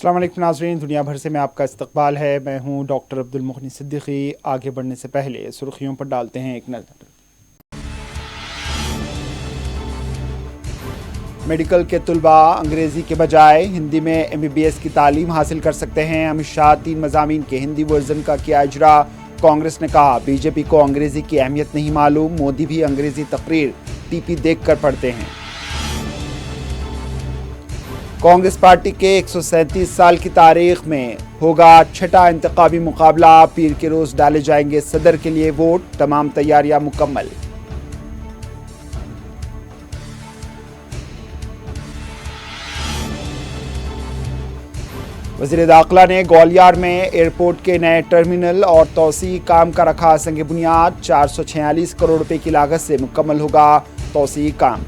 अस्सलाम वालेकुम नाज़रीन, दुनिया भर से मैं आपका इस्तकबाल है। मैं हूं डॉक्टर अब्दुल मुग़नी सिद्दीकी। आगे बढ़ने से पहले सुर्खियों पर डालते हैं एक नज़र। मेडिकल के तलबा अंग्रेज़ी के बजाय हिंदी में MBBS की तालीम हासिल कर सकते हैं। अमित शाह 3 मज़ामीन के हिंदी वर्जन का किया इजरा। कांग्रेस ने कहा BJP को अंग्रेज़ी की अहमियत नहीं मालूम, मोदी भी अंग्रेज़ी तकरीर TP देख कर पढ़ते हैं। कांग्रेस पार्टी के 137 साल की तारीख में होगा छठा इंतखाबी मुकाबला। पीर के रोज डाले जाएंगे सदर के लिए वोट, तमाम तैयारियां मुकम्मल। वज़ीर दाखिला ने ग्वालियर में एयरपोर्ट के नए टर्मिनल और तोसी काम का रखा संग बुनियाद। 446 करोड़ रुपए की लागत से मुकम्मल होगा तोसी काम।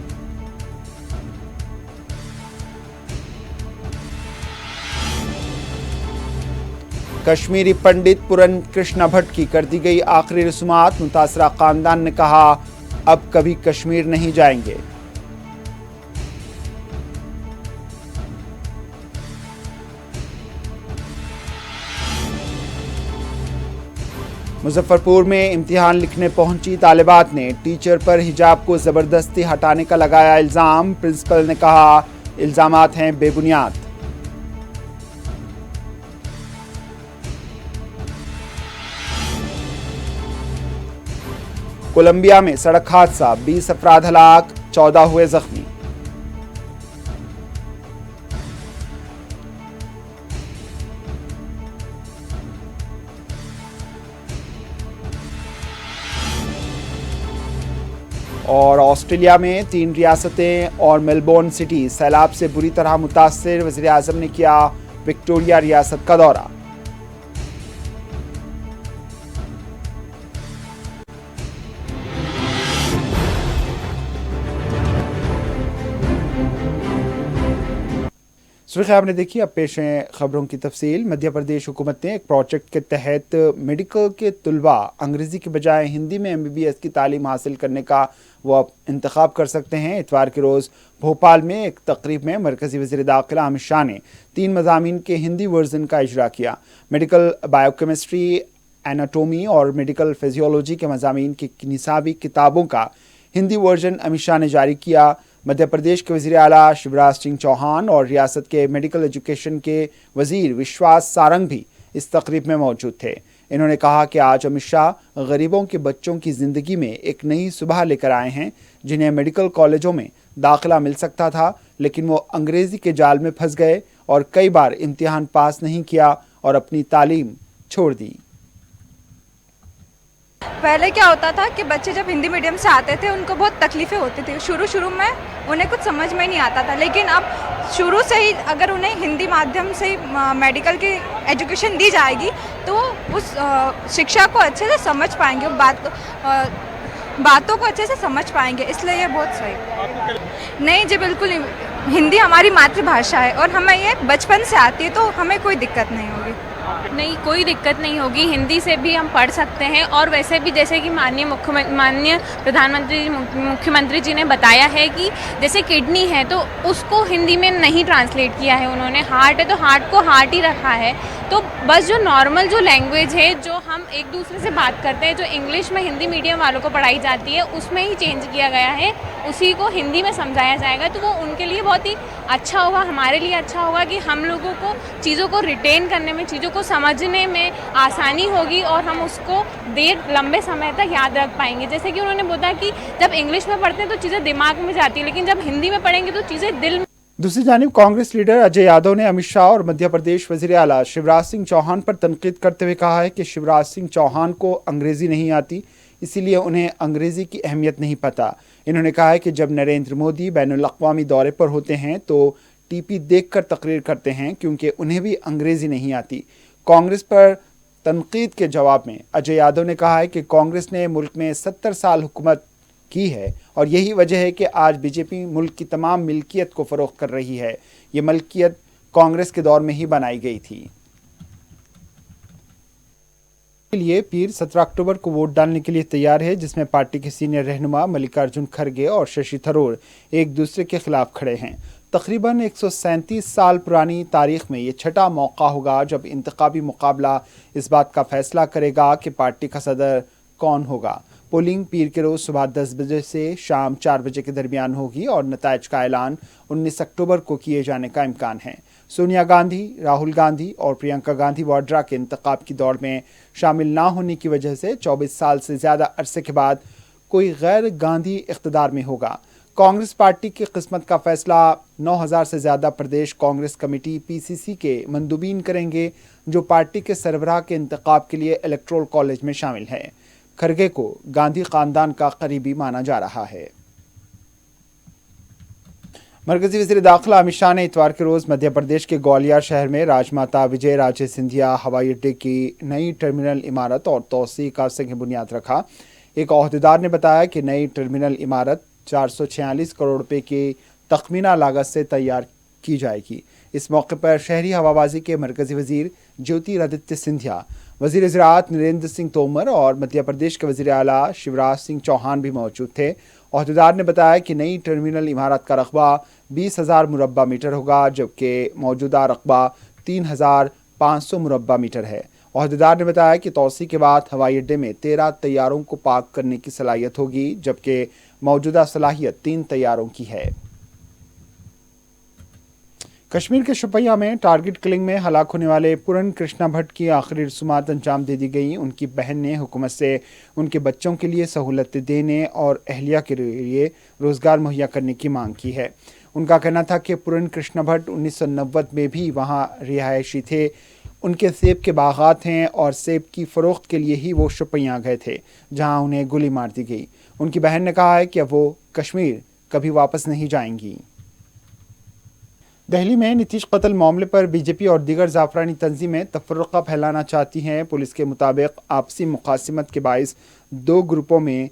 कश्मीरी पंडित पुरन कृष्णा भट्ट की कर दी गई आखिरी रस्मात। मुतासरा खानदान ने कहा अब कभी कश्मीर नहीं जाएंगे। मुजफ्फरपुर में इम्तिहान लिखने पहुंची तालिबात ने टीचर पर हिजाब को जबरदस्ती हटाने का लगाया इल्जाम। प्रिंसिपल ने कहा इल्जामात हैं बेबुनियाद। कोलंबिया में सड़क हादसा, 20 अफराद हलाक, 14 हुए जख्मी। और ऑस्ट्रेलिया में 3 रियासतें और मेलबोर्न सिटी सैलाब से बुरी तरह मुतासिर। वज़ीर आज़म ने किया विक्टोरिया रियासत का दौरा। सुर्खियां आपने देखी, अब पेश हैं खबरों की तफसील। मध्य प्रदेश हुकूमत ने एक प्रोजेक्ट के तहत मेडिकल के तलबा अंग्रेज़ी के बजाय हिंदी में MBBS की तालीम हासिल करने का वो अब इंतखाब कर सकते हैं। इतवार के रोज़ भोपाल में एक तकरीब में मरकज़ी वज़ीर दाखिला अमित शाह ने 3 मज़ामीन के हिंदी वर्जन का इजरा किया। मेडिकल बायोकेमिस्ट्री, एनाटोमी और मेडिकल फिजियोलॉजी के मज़ामीन की निसाबी किताबों का हिंदी वर्जन अमित शाह ने जारी किया। मध्य प्रदेश के वज़ीर आला शिवराज सिंह चौहान और रियासत के मेडिकल एजुकेशन के वज़ीर विश्वास सारंग भी इस तकरीब में मौजूद थे। इन्होंने कहा कि आज अमित शाह गरीबों के बच्चों की ज़िंदगी में एक नई सुबह लेकर आए हैं, जिन्हें मेडिकल कॉलेजों में दाखिला मिल सकता था, लेकिन वो अंग्रेज़ी के जाल में फंस गए और कई बार इम्तिहान पास नहीं किया और अपनी तालीम छोड़ दी। पहले क्या होता था कि बच्चे जब हिंदी मीडियम से आते थे उनको बहुत तकलीफ़ें होती थी। शुरू में उन्हें कुछ समझ में नहीं आता था, लेकिन अब शुरू से ही अगर उन्हें हिंदी माध्यम से मेडिकल की एजुकेशन दी जाएगी तो उस शिक्षा को अच्छे से समझ पाएंगे, बातों को अच्छे से समझ पाएंगे। इसलिए ये बहुत सही। नहीं जी, बिल्कुल नहीं। हिंदी हमारी मातृभाषा है और हमें ये बचपन से आती है, तो हमें कोई दिक्कत नहीं होगी। नहीं, कोई दिक्कत नहीं होगी। हिंदी से भी हम पढ़ सकते हैं और वैसे भी जैसे कि माननीय प्रधानमंत्री मुख्यमंत्री जी ने बताया है कि जैसे किडनी है तो उसको हिंदी में नहीं ट्रांसलेट किया है उन्होंने। हार्ट है तो हार्ट को हार्ट ही रखा है। तो बस जो नॉर्मल जो लैंग्वेज है जो हम एक दूसरे से बात करते हैं, जो इंग्लिश में हिंदी मीडियम वालों को पढ़ाई जाती है, उसमें ही चेंज किया गया है, उसी को हिंदी में समझाया जाएगा। तो वो उनके लिए बहुत ही अच्छा होगा, हमारे लिए अच्छा होगा कि हम लोगों को चीज़ों को रिटेन करने में, चीज़ों को समझने में आसानी होगी और हम उसको लंबे समय तक याद रख पाएंगे। जैसे कि उन्होंने बोला कि जब इंग्लिश में पढ़ते हैं तो चीज़ें दिमाग में जाती हैं, लेकिन जब हिंदी में पढ़ेंगे तो चीज़ें दिल में। दूसरी जानिब कांग्रेस लीडर अजय यादव ने अमित शाह और मध्य प्रदेश वज़ीर आला शिवराज सिंह चौहान पर तनकीद करते हुए कहा है कि शिवराज सिंह चौहान को अंग्रेज़ी नहीं आती, इसीलिए उन्हें अंग्रेज़ी की अहमियत नहीं पता। इन्होंने कहा है कि जब नरेंद्र मोदी बैनुल अक़वामी दौरे पर होते हैं तो TP देखकर तकरीर करते हैं, क्योंकि उन्हें भी अंग्रेज़ी नहीं आती। कांग्रेस पर तनकीद के जवाब में अजय यादव ने कहा है कि कांग्रेस ने मुल्क में 70 साल हुकूमत की है और यही वजह है कि आज BJP मुल्क की तमाम मिल्कियत को फ़रोख्त कर रही है। ये मिल्कियत कांग्रेस के दौर में ही बनाई गई थी। के लिए पीर 17 अक्टूबर को वोट डालने के लिए तैयार है, जिसमें पार्टी के सीनियर रहनुमा मल्लिकार्जुन खड़गे और शशि थरूर एक दूसरे के खिलाफ खड़े हैं। तकरीबन 137 साल पुरानी तारीख में ये छठा मौका होगा जब इंतखाबी मुकाबला इस बात का फैसला करेगा कि पार्टी का सदर कौन होगा। पोलिंग पीर के रोज़ सुबह 10 बजे से शाम 4 बजे के दरमियान होगी और नताइज का ऐलान 19 अक्टूबर को किए जाने का इम्कान है। सोनिया गांधी, राहुल गांधी और प्रियंका गांधी वाड्रा के इंतखाब की दौड़ में शामिल ना होने की वजह से 24 साल से ज़्यादा अरसे के बाद कोई गैर गांधी इख्तिदार में होगा। कांग्रेस पार्टी की किस्मत का फैसला 9000 से ज़्यादा प्रदेश कांग्रेस कमेटी पीसीसी के मंदूबीन करेंगे, जो पार्टी के सरबराह के इंतखाब के लिए इलेक्टोरल कॉलेज में शामिल हैं। खरगे को गांधी खानदान का करीबी माना जा रहा है। मरकजी वज़ीर दाखिला अमित शाह ने इतवार के रोज़ मध्य प्रदेश के ग्वालियर शहर में राजमाता विजय राजे सिंधिया हवाई अड्डे की नई टर्मिनल इमारत और तोसी का संग बुनियाद रखा। एक अहदेदार ने बताया कि नई टर्मिनल इमारत 446 करोड़ रुपए की तखमीना लागत से तैयार की जाएगी। इस मौके पर शहरी हवाबाजी के मरकजी वज़ीर ज्योतिरादित्य सिंधिया, वज़ीर ज़राअत नरेंद्र सिंह तोमर और मध्य प्रदेश के वज़ीर आला शिवराज सिंह चौहान भी मौजूद थे। अहदेदार ने बताया कि नई टर्मिनल इमारत का रकबा 20,000 मुरब्बा मीटर होगा, जबकि मौजूदा रकबा 3,500 मुरब्बा मीटर है। अहदेदार ने बताया कि तोसी के बाद हवाई अड्डे में 13 तैयारों को पार्क करने की सलाहियत होगी, जबकि मौजूदा सलाहियत 3 तैयारों की है। कश्मीर के शुपिया में टारगेट किलिंग में हलाक होने वाले पूरन कृष्णा भट्ट की आखिरी रसूमात अंजाम दे दी गई। उनकी बहन ने हुकूमत से उनके बच्चों के लिए सहूलतें देने और अहलिया के लिए रोज़गार मुहैया करने की मांग की है। उनका कहना था कि पूरन कृष्णा भट्ट 1990 में भी वहां रिहायशी थे। उनके सेब के बागात हैं और सेब की फ़रोख्त के लिए ही वो शुपिया गए थे, जहां उन्हें गोली मार दी गई। उनकी बहन ने कहा है कि अब वो कश्मीर कभी वापस नहीं जाएंगी। दिल्ली में नीतीश कत्ल मामले पर बीजेपी और दीगर जाफरानी तंजीमें तफर्रुक़ा फैलाना चाहती हैं। पुलिस के मुताबिक आपसी मुखासिमत के बाइस 2 ग्रुपों में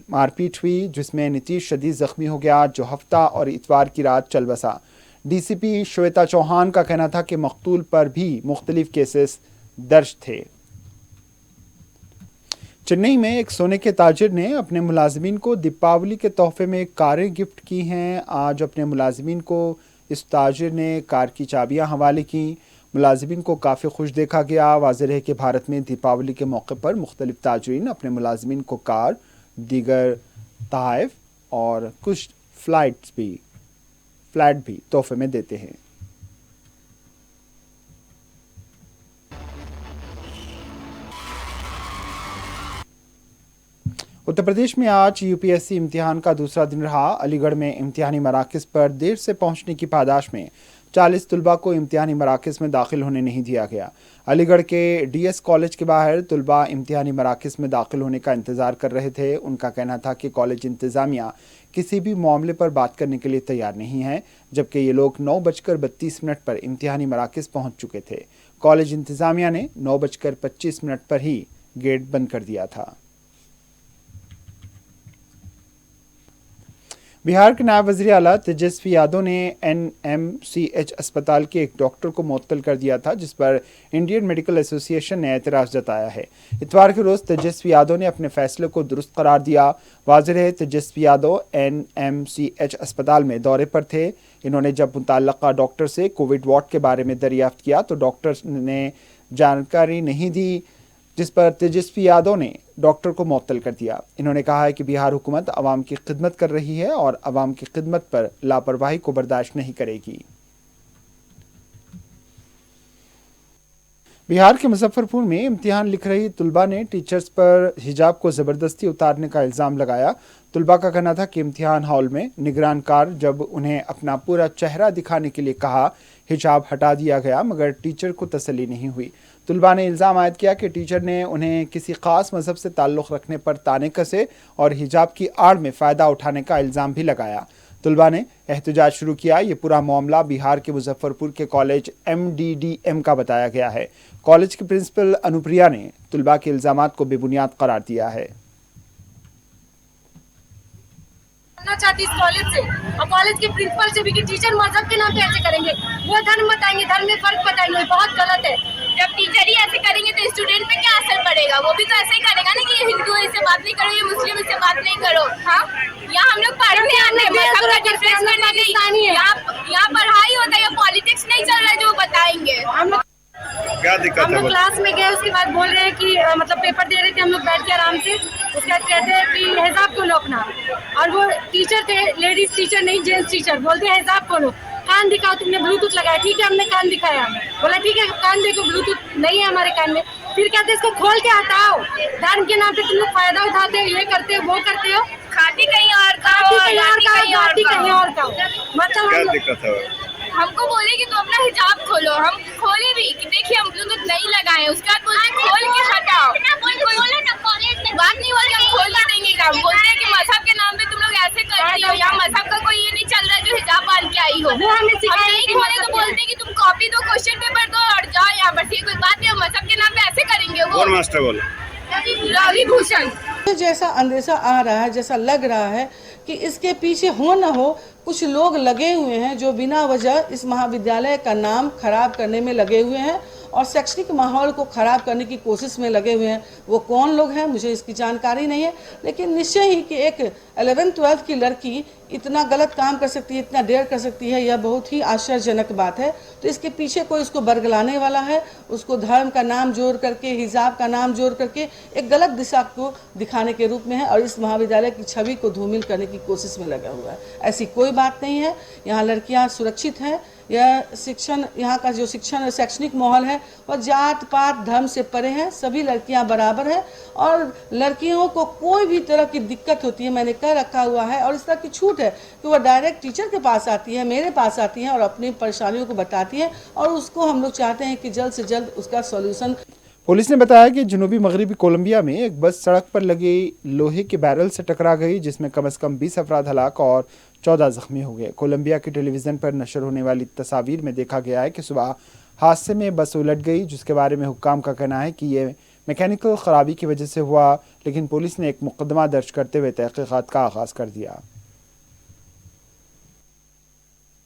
मारपीट हुई, जिसमें नीतीश शदीद ज़ख्मी हो गया, जो हफ्ता और इतवार की रात चल बसा। डीसीपी श्वेता चौहान का कहना था कि मकतूल पर भी मुख्तलिफ केसेस दर्ज थे। चेन्नई में एक सोने के ताजिर ने अपने मुलाजिमीन को दीपावली के तोहफे में कारें गिफ्ट की हैं। आज अपने मुलाजिमीन को इस ताजिर ने कार की चाबियां हवाले की। मुलाजिमीन को काफ़ी खुश देखा गया। वाज़ेह है कि भारत में दीपावली के मौके पर मुख्तलिफ ताजरीन अपने मुलाजिमीन को कार, दीगर तोहफ़े और कुछ फ्लैट भी तोहफे में देते हैं। उत्तर प्रदेश में आज यूपीएससी इम्तिहान का दूसरा दिन रहा। अलीगढ़ में इम्तिहानी मराकज़ पर देर से पहुंचने की पादाश में 40 तलबा को इम्तिहानी मराकज़ में दाखिल होने नहीं दिया गया। अलीगढ़ के डीएस कॉलेज के बाहर तलबा इम्तिहानी मराकज़ में दाखिल होने का इंतज़ार कर रहे थे। उनका कहना था कि कॉलेज इंतज़ामिया किसी भी मामले पर बात करने के लिए तैयार नहीं है, जबकि ये लोग 9:32 पर इम्तिहानी मराकज़ पहुँच चुके थे। कॉलेज इंतज़ामिया ने 9:25 पर ही गेट बंद कर दिया था। बिहार के नायब वज़ीर आला तेजस्वी यादव ने एनएमसीएच अस्पताल के एक डॉक्टर को मुअत्तल कर दिया था, जिस पर इंडियन मेडिकल एसोसिएशन ने एतराज़ जताया है। इतवार के रोज़ तेजस्वी यादव ने अपने फैसले को दुरुस्त करार दिया। वाज़ेह है तेजस्वी यादव एनएमसीएच अस्पताल में दौरे पर थे। इन्होंने जब मुतल्लका डॉक्टर से कोविड वार्ड के बारे में दरियाफ्त किया तो डॉक्टर ने जानकारी नहीं दी, जिस पर तेजस्वी यादव ने डॉक्टर को मुअत्तल कर दिया। इन्होंने कहा है कि बिहार हुकूमत अवाम की खिदमत कर रही है और अवाम की खिदमत पर लापरवाही को बर्दाश्त नहीं करेगी। बिहार के मुजफ्फरपुर में इम्तिहान लिख रही तुलबा ने टीचर्स पर हिजाब को ज़बरदस्ती उतारने का इल्ज़ाम लगाया। तुलबा का कहना था कि इम्तिहान हॉल में निगरानकार जब उन्हें अपना पूरा चेहरा दिखाने के लिए कहा, हिजाब हटा दिया गया, मगर टीचर को तसल्ली नहीं हुई। तुलबा ने इल्ज़ाम आयद किया कि टीचर ने उन्हें किसी ख़ास मज़हब से ताल्लुक़ रखने पर ताने कसे और हिजाब की आड़ में फ़ायदा उठाने का इल्ज़ाम भी लगाया। तुलबा ने एहतजाज शुरू किया। ये पूरा मामला बिहार के मुजफ्फरपुर के कॉलेज MDDM का बताया गया है। कॉलेज की प्रिंसिपल अनुप्रिया ने तुलबा के इल्ज़ामात को बेबुनियाद करार दिया है। चाहती इस कॉलेज से और कॉलेज के प्रिंसिपल से भी कि टीचर मजहब के नाम पे ऐसे करेंगे, वो धर्म बताएंगे, धर्म में फर्क बताएंगे, बहुत गलत है। जब टीचर ही ऐसे करेंगे तो स्टूडेंट पे क्या असर पड़ेगा? वो भी तो ऐसे ही करेगा ना कि ये हिंदू है इससे बात नहीं करो, ये मुस्लिम इससे बात नहीं करो। हाँ, यहाँ हम लोग पढ़ने आते हैं, मजहब का डिफरेंस करने के लिए। यहाँ पढ़ाई होता है, या पॉलिटिक्स नहीं चल रहा है जो बताएंगे। क्या दिक्कत हम है? लोग क्लास में गए, उसके बाद बोल रहे हैं कि मतलब पेपर दे रहे थे हम लोग बैठ के आराम से, उसके बाद कहते हैं कि हिजाब खोलो अपना, और वो टीचर थे, लेडीज टीचर नहीं जेंट्स टीचर, बोलते हैं हिजाब खोलो, कान दिखाओ, तुमने ब्लूटूथ लगाया, ठीक है हमने कान दिखाया, बोला ठीक है कान देखो, ब्लूटूथ नहीं है हमारे कान में, फिर कहते हैं इसको खोल के हटाओ, धर्म के नाम पे तुम लोग फायदा उठाते हो, ये करते हो वो करते हो, खाती कहीं और का हो, कहीं और का, जाति कहीं और का, मतलब क्या हम लोग दिक्कत है? हमको बोले कि तुम अपना हिजाब खोलो, हम खोले भी कि देखिए हम ब्लूटूथ नहीं लगाए, उसके बाद बोलते खोल के हटाओ, बात नहीं बोलते हम खोल के देंगे काम, बोलते हैं कि मजहब के नाम पे तुम लोग ऐसे करती हो, यहाँ मजहब का कोई ये नहीं चल रहा जो हिजाब बांध के आई हो, वो हमें हम सिखाया नहीं खोले तो बोलते हैं कि तुम कॉपी दो, क्वेश्चन पेपर दो और जाओ यहाँ पर, ठीक कोई बात नहीं, हम मजहब के नाम पे ऐसे करेंगे। वो कौन मास्टर बोला? रवि भूषण। जैसा अंदेशा आ रहा है, जैसा लग रहा है कि इसके पीछे हो न हो कुछ लोग लगे हुए हैं जो बिना वजह इस महाविद्यालय का नाम खराब करने में लगे हुए हैं और शैक्षणिक माहौल को खराब करने की कोशिश में लगे हुए हैं। वो कौन लोग हैं मुझे इसकी जानकारी नहीं है, लेकिन निश्चय ही कि एक 11th-12th की लड़की इतना गलत काम कर सकती है, इतना डेयर कर सकती है, यह बहुत ही आश्चर्यजनक बात है। तो इसके पीछे कोई उसको बरगलाने वाला है, उसको धर्म का नाम जोड़ करके, हिजाब का नाम जोड़ करके एक गलत दिशा को दिखाने के रूप में है और इस महाविद्यालय की छवि को धूमिल करने की कोशिश में लगा हुआ है। ऐसी कोई बात नहीं है, यहाँ लड़कियाँ सुरक्षित हैं। यह शिक्षण, यहाँ का जो शिक्षण और शैक्षणिक माहौल है वह जात पात धर्म से परे है, सभी लड़कियां बराबर हैं और लड़कियों को कोई भी तरह की दिक्कत होती है मैंने कह रखा हुआ है और इस तरह की छूट है कि वह डायरेक्ट टीचर के पास आती है, मेरे पास आती हैं और अपनी परेशानियों को बताती हैं और उसको हम लोग चाहते हैं कि जल्द से जल्द उसका सॉल्यूशन। पुलिस ने बताया कि जनूबी मगरबी कोलंबिया में एक बस सड़क पर लगी लोहे के बैरल से टकरा गई, जिसमें कम से कम 20 अफराद हलाक और 14 जख्मी हो गए। कोलंबिया की टेलीविज़न पर नशर होने वाली तस्वीर में देखा गया है कि सुबह हादसे में बस उलट गई, जिसके बारे में हुक्काम का कहना है कि ये मैकेनिकल ख़राबी की वजह से हुआ, लेकिन पुलिस ने एक मुकदमा दर्ज करते हुए तहक़ीक़ात का आगाज़ कर दिया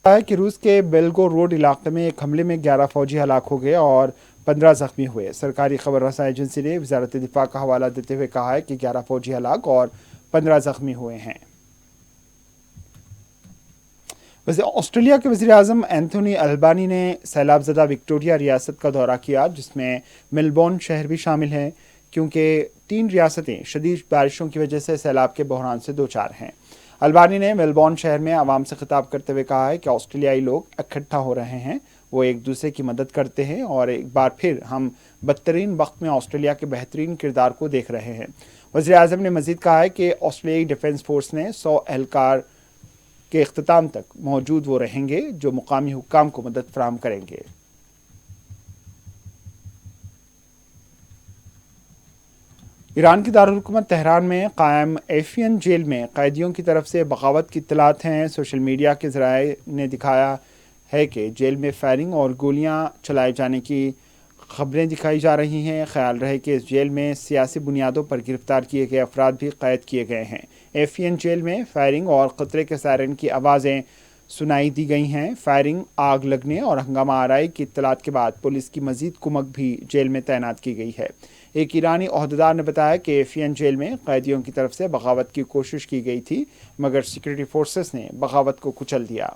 है कि रूस के बेल्गो रोड इलाके में एक हमले में 11 फौजी हलाक हो गए और 15 जख्मी हुए। सरकारी खबर रसां एजेंसी ने वज़ारत दिफा का हवाला देते हुए कहा है कि 11 फौजी हलाक और 15 जख्मी हुए हैं। वैसे ऑस्ट्रेलिया के वज़ीर-ए-आज़म एंथोनी अल्बानी ने सैलाब ज़दा विक्टोरिया रियासत का दौरा किया, जिसमें मेलबोर्न शहर भी शामिल है, क्योंकि 3 रियासतें शदीद बारिशों की वजह से सैलाब के बहरान से दो चार हैं। अल्बानी ने मेलबोर्न शहर में आवाम से खिताब करते हुए कहा है कि ऑस्ट्रेलियाई लोग इकट्ठा हो रहे हैं, वो एक दूसरे की मदद करते हैं और एक बार फिर हम बदतरीन वक्त में ऑस्ट्रेलिया के बेहतरीन किरदार को देख रहे हैं। वज़ीर-ए-आज़म ने मज़ीद कहा है कि ऑस्ट्रेलियाई डिफेंस फोर्स ने 100 एहलकार के इख्तिताम तक मौजूद वो रहेंगे जो मुकामी हुक्काम को मदद फराहम करेंगे। ईरान की दारुल हुकूमत तेहरान में कायम एफियन जेल में कैदियों की तरफ से बगावत की इत्तलात हैं। सोशल मीडिया के ज़राए ने दिखाया है कि जेल में फायरिंग और गोलियां चलाए जाने की खबरें दिखाई जा रही हैं। ख्याल रहे कि इस जेल में सियासी बुनियादों पर गिरफ्तार किए गए अफराद भी कैद किए गए हैं। एफियन जेल में फायरिंग और खतरे के सायरन की आवाज़ें सुनाई दी गई हैं। फायरिंग, आग लगने और हंगामा आराई की इत्तलात के बाद पुलिस की मजीद कुमक भी जेल में तैनात की गई है। एक ईरानी ओहदेदार ने बताया कि एफियन जेल में कैदियों की तरफ से बगावत की कोशिश की गई थी, मगर सिक्योरिटी फोर्सेस ने बगावत को कुचल दिया।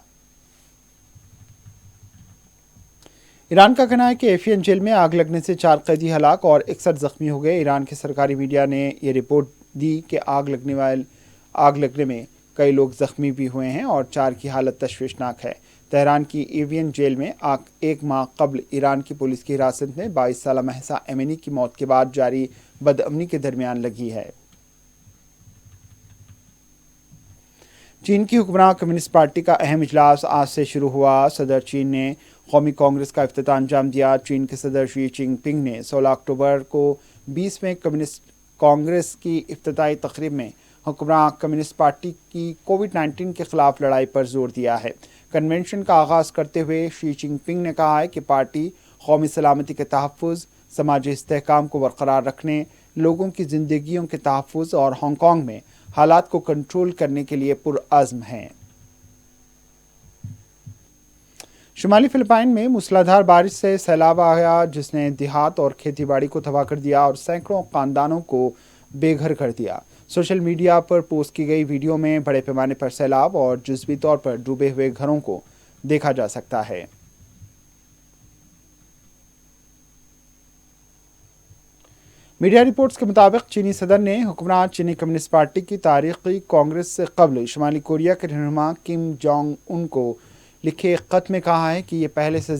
ईरान का कहना है कि एफियन जेल में आग लगने से 4 कैदी हलाक और 61 जख्मी हो गए। ईरान के सरकारी मीडिया ने यह रिपोर्ट दी कि आग लगने में कई लोग जख्मी भी हुए हैं और 4 की हालत तशवीशनाक है। तेहरान की एवियन जेल में आग 1 माह कबल ईरान की पुलिस की हिरासत में 22 साला महसा एमिनी की मौत के बाद जारी बदअमनी के दरमियान लगी है। चीन की हुक्मरान कम्युनिस्ट पार्टी का अहम इजलास आज से शुरू हुआ। सदर चीन ने कौमी कांग्रेस का इफ्तिताह अंजाम दिया। चीन के सदर शी जिनपिंग ने 16 अक्टूबर को 20वें कम्युनिस्ट कांग्रेस की इफ्तिताही तकरीब में हुक्मरान कम्युनिस्ट पार्टी की कोविड-19 के खिलाफ लड़ाई पर जोर दिया है। कन्वेंशन का आगाज़ करते हुए शी जिनपिंग ने कहा है कि पार्टी कौमी सलामती के तहफ़्फ़ुज़, समाजी इस्तेहकाम को बरकरार रखने, लोगों की ज़िंदगियों के तहफ़्फ़ुज़ और हांगकांग में हालात को कंट्रोल करने के लिए पुरअज़्म हैं। شمالی فلپائن میں موسلادھار بارش سے سیلاب آیا جس نے دیہات اور کھیتی باڑی کو تباہ کر دیا اور سینکڑوں خاندانوں کو بے گھر کر دیا۔ سوشل میڈیا پر پوسٹ کی گئی ویڈیو میں بڑے پیمانے پر سیلاب اور جزوی طور پر ڈوبے ہوئے گھروں کو دیکھا جا سکتا ہے۔ میڈیا رپورٹس کے مطابق چینی صدر نے حکمران چینی کمیونسٹ پارٹی کی تاریخی کانگریس سے قبل شمالی کوریا کے رہنما کم جونگ ان کو لکھے ایک خط میں کہا ہے کہ یہ پہلے سے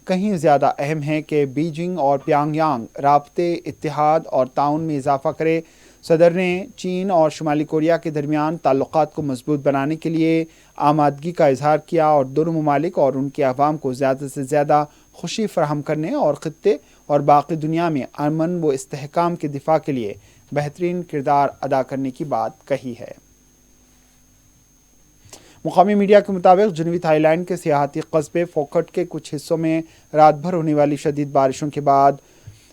کہیں زیادہ اہم ہے کہ بیجنگ اور پیانگ یانگ رابطے، اتحاد اور تعاون میں اضافہ کرے۔ صدر نے چین اور شمالی کوریا کے درمیان تعلقات کو مضبوط بنانے کے لیے آمادگی کا اظہار کیا اور دونوں ممالک اور ان کے عوام کو زیادہ سے زیادہ خوشی فراہم کرنے اور خطے اور باقی دنیا میں امن و استحکام کے دفاع کے لیے بہترین کردار ادا کرنے کی بات کہی ہے۔ مقامی میڈیا کے مطابق جنوبی تھائی لینڈ کے سیاحتی قصبے فوکٹ کے کچھ حصوں میں رات بھر ہونے والی شدید بارشوں کے بعد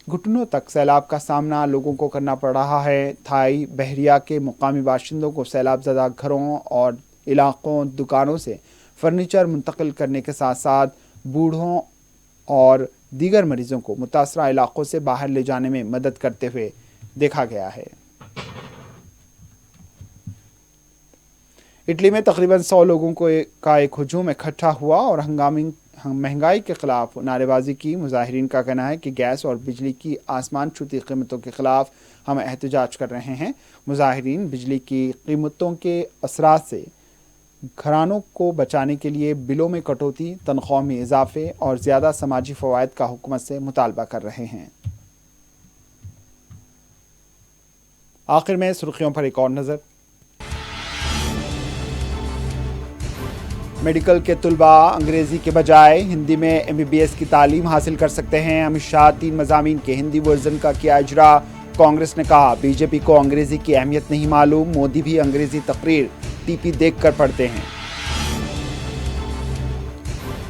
گھٹنوں تک سیلاب کا سامنا لوگوں کو کرنا پڑ رہا ہے۔ تھائی بحریہ کے مقامی باشندوں کو سیلاب زدہ گھروں اور علاقوں، دکانوں سے فرنیچر منتقل کرنے کے ساتھ ساتھ بوڑھوں اور دیگر مریضوں کو متاثرہ علاقوں سے باہر لے جانے میں مدد کرتے ہوئے دیکھا گیا ہے۔ اٹلی میں تقریباً 100 لوگوں کا ایک ہجوم اکٹھا ہوا اور مہنگائی کے خلاف نعرے بازی کی۔ مظاہرین کا کہنا ہے کہ گیس اور بجلی کی آسمان چھوتی قیمتوں کے خلاف ہم احتجاج کر رہے ہیں۔ مظاہرین بجلی کی قیمتوں کے اثرات سے گھرانوں کو بچانے کے لیے بلوں میں کٹوتی، تنخواہ میں اضافے اور زیادہ سماجی فوائد کا حکومت سے مطالبہ کر رہے ہیں۔ آخر میں سرخیوں پر ایک اور نظر۔ میڈیکل کے طلباء انگریزی کے بجائے ہندی میں MBBS کی تعلیم حاصل کر سکتے ہیں۔ امت شاہ 3 مضامین کے ہندی ورژن کا کیا اجرا۔ کانگریس نے کہا BJP کو انگریزی کی اہمیت نہیں معلوم، مودی بھی انگریزی تقریر TP دیکھ کر پڑھتے ہیں۔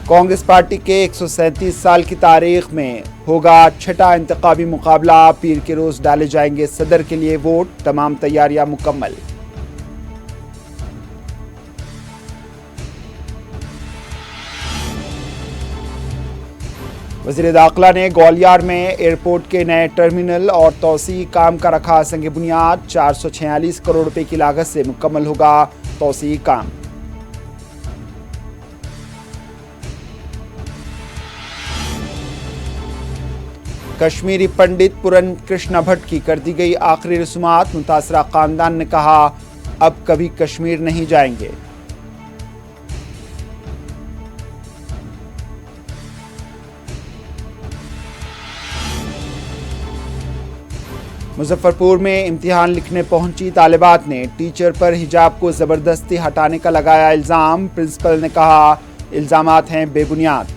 کانگریس پارٹی کے 137 سال کی تاریخ میں ہوگا 6واں انتخابی مقابلہ، پیر کے روز ڈالے جائیں گے صدر کے لیے ووٹ، تمام تیاریاں مکمل۔ وزیر داخلہ نے گوالیار میں ایئرپورٹ کے نئے ٹرمینل اور توسیعی کام کا رکھا سنگ بنیاد، 446 کروڑ روپے کی لاگت سے مکمل ہوگا توسیعی کام۔ کشمیری پنڈت پورن کرشنا بھٹ کی کر دی گئی آخری رسومات، متاثرہ خاندان نے کہا اب کبھی کشمیر نہیں جائیں گے۔ مظفر پور میں امتحان لکھنے پہنچی طالبات نے ٹیچر پر حجاب کو زبردستی ہٹانے کا لگایا الزام، پرنسپل نے کہا الزامات ہیں بے بنیاد۔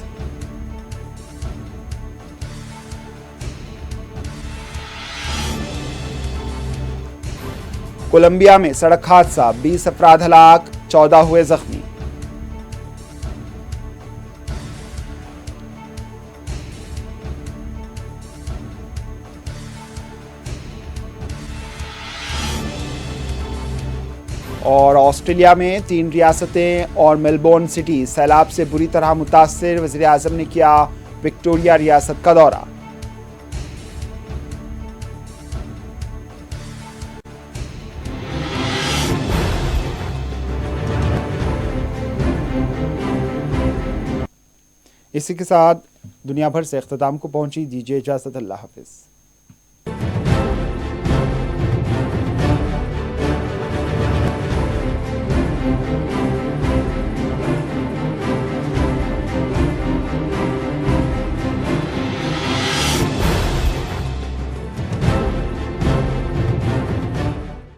کولمبیا میں سڑک حادثہ، 20 افراد ہلاک، 14 ہوئے زخمی۔ اور آسٹریلیا میں 3 ریاستیں اور میلبورن سٹی سیلاب سے بری طرح متاثر، وزیر اعظم نے کیا وکٹوریا ریاست کا دورہ۔ اسی کے ساتھ دنیا بھر سے اختتام کو پہنچی، دیجیے اجازت، اللہ حافظ۔